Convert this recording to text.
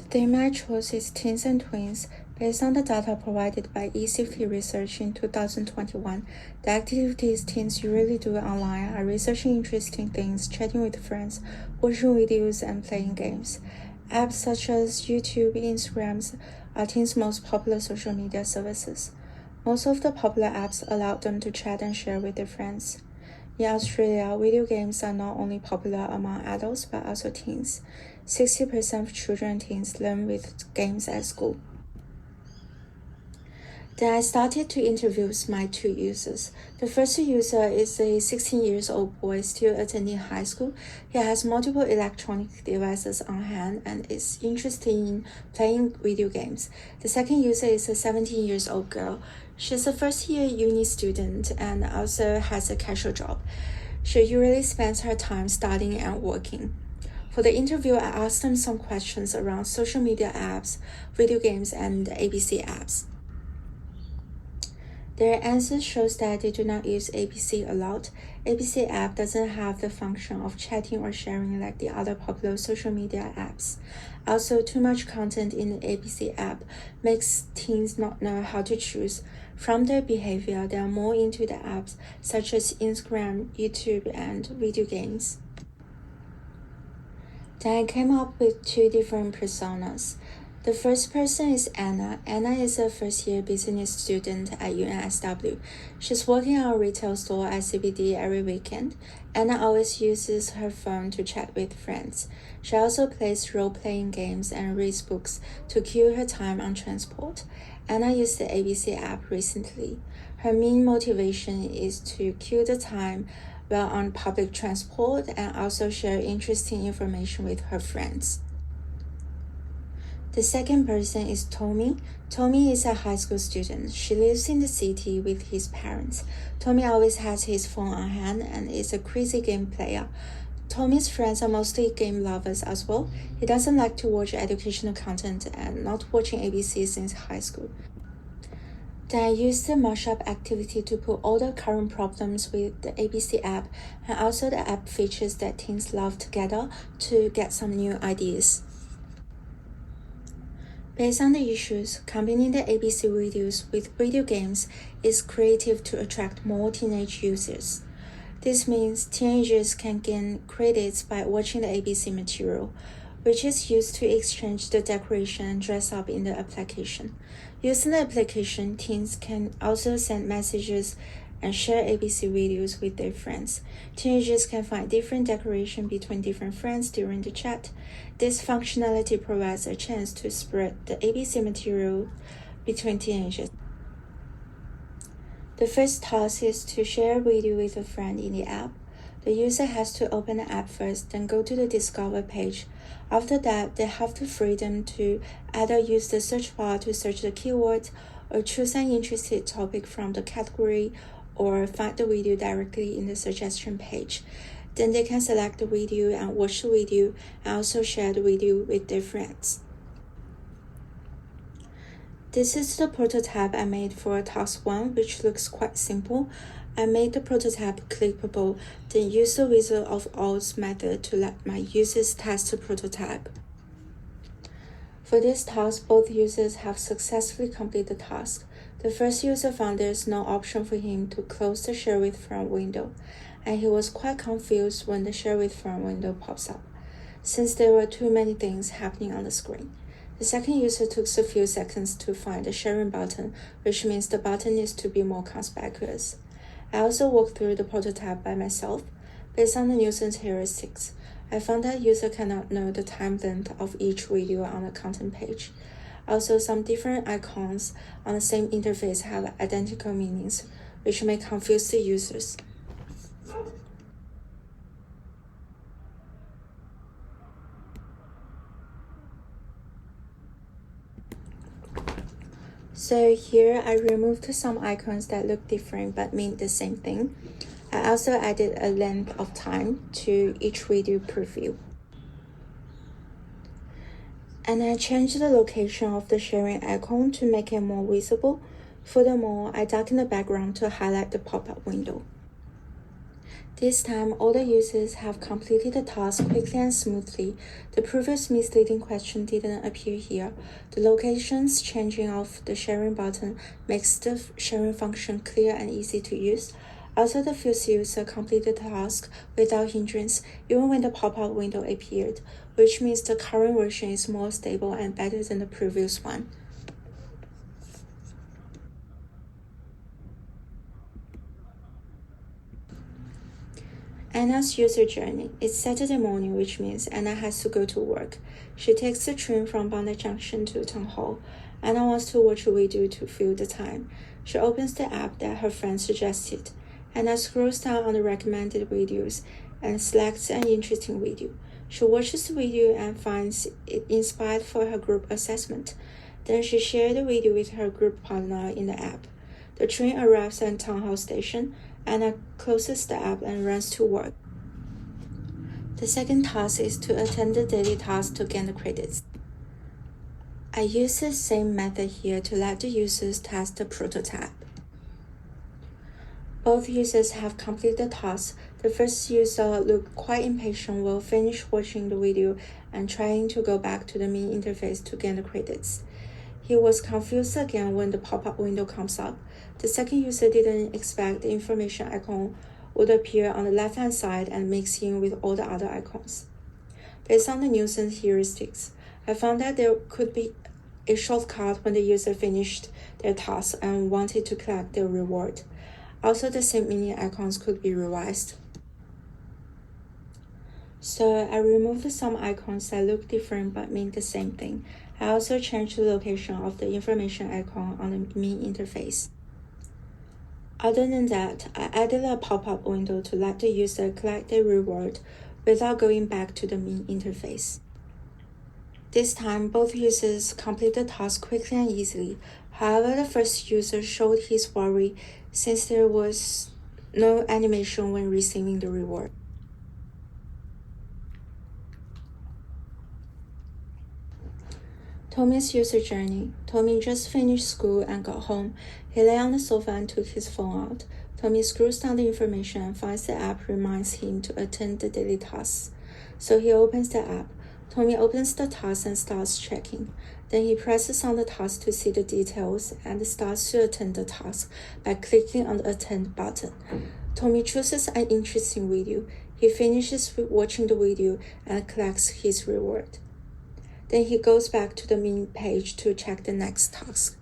theme I chose is Teens and Twins. Based on the data provided by eSafety Research in 2021, the activities teens usually do online are researching interesting things, chatting with friends, watching videos, and playing games. Apps such as YouTube, Instagram are teens' most popular social media services. Most of the popular apps allow them to chat and share with their friends. In Australia, video games are not only popular among adults but also teens. 60% of children and teens learn with games at school. Then I started to interview my two users. The first user is a 16-year-old boy still attending high school. He has multiple electronic devices on hand and is interested in playing video games. The second user is a 17-year-old girl. She's a first-year uni student and also has a casual job. She usually spends her time studying and working. For the interview, I asked them some questions around social media apps, video games, and ABC apps. Their answers shows that they do not use ABC a lot. ABC app doesn't have the function of chatting or sharing like the other popular social media apps. Also, too much content in the ABC app makes teens not know how to choose. From their behavior, they are more into the apps such as Instagram, YouTube, and video games. Then I came up with two different personas. The first person is Anna. Anna is a first-year business student at UNSW. She's working at a retail store at CBD every weekend. Anna always uses her phone to chat with friends. She also plays role-playing games and reads books to kill her time on transport. Anna used the ABC app recently. Her main motivation is to kill the time while on public transport and also share interesting information with her friends. The second person is Tommy. Tommy is a high school student. She lives in the city with his parents. Tommy always has his phone on hand and is a crazy game player. Tommy's friends are mostly game lovers as well. He doesn't like to watch educational content and not watching ABC since high school. Then I used the mashup activity to put all the current problems with the ABC app and also the app features that teens love together to get some new ideas. Based on the issues, combining the ABC videos with video games is creative to attract more teenage users. This means teenagers can gain credits by watching the ABC material, which is used to exchange the decoration and dress up in the application. Using the application, teens can also send messages and share ABC videos with their friends. Teenagers can find different decoration between different friends during the chat. This functionality provides a chance to spread the ABC material between teenagers. The first task is to share a video with a friend in the app. The user has to open the app first, then go to the Discover page. After that, they have the freedom to either use the search bar to search the keywords or choose an interested topic from the category or find the video directly in the suggestion page. Then they can select the video and watch the video and also share the video with their friends. This is the prototype I made for task 1, which looks quite simple. I made the prototype clickable, then used the Wizard of Oz method to let my users test the prototype. For this task, both users have successfully completed the task. The first user found there is no option for him to close the Share with Friend window, and he was quite confused when the Share with Friend window pops up, since there were too many things happening on the screen. The second user took a few seconds to find the sharing button, which means the button needs to be more conspicuous. I also walked through the prototype by myself. Based on the nuisance heuristics, I found that user cannot know the time length of each video on the content page. Also, some different icons on the same interface have identical meanings, which may confuse the users. So here I removed some icons that look different but mean the same thing. I also added a length of time to each video preview. And I changed the location of the sharing icon to make it more visible. Furthermore, I darkened the background to highlight the pop-up window. This time, all the users have completed the task quickly and smoothly. The previous misleading question didn't appear here. The locations changing of the sharing button makes the sharing function clear and easy to use. Also, the first user completed the task without hindrance, even when the pop-up window appeared, which means the current version is more stable and better than the previous one. Anna's user journey. It's Saturday morning, which means Anna has to go to work. She takes the train from Bondi Junction to Town Hall. Anna wants to watch a video to fill the time. She opens the app that her friend suggested. Anna scrolls down on the recommended videos and selects an interesting video. She watches the video and finds it inspired for her group assessment. Then she shares the video with her group partner in the app. The train arrives at Town Hall Station. Anna closes the app and runs to work. The second task is to attend the daily task to gain the credits. I use the same method here to let the users test the prototype. Both users have completed the task. The first user looked quite impatient while finished watching the video and trying to go back to the main interface to gain the credits. He was confused again when the pop-up window comes up. The second user didn't expect the information icon would appear on the left-hand side and mix in with all the other icons. Based on the nuisance heuristics, I found that there could be a shortcut when the user finished their task and wanted to collect their reward. Also, the same mini icons could be revised. So I removed some icons that look different but mean the same thing. I also changed the location of the information icon on the main interface. Other than that, I added a pop-up window to let the user collect their reward without going back to the main interface. This time, both users complete the task quickly and easily. However, the first user showed his worry since there was no animation when receiving the reward. Tommy's user journey. Tommy just finished school and got home. He lay on the sofa and took his phone out. Tommy scrolls down the information and finds the app reminds him to attend the daily tasks. So he opens the app. Tommy opens the task and starts checking. Then he presses on the task to see the details and starts to attend the task by clicking on the attend button. Tommy chooses an interesting video. He finishes watching the video and collects his reward. Then he goes back to the main page to check the next task.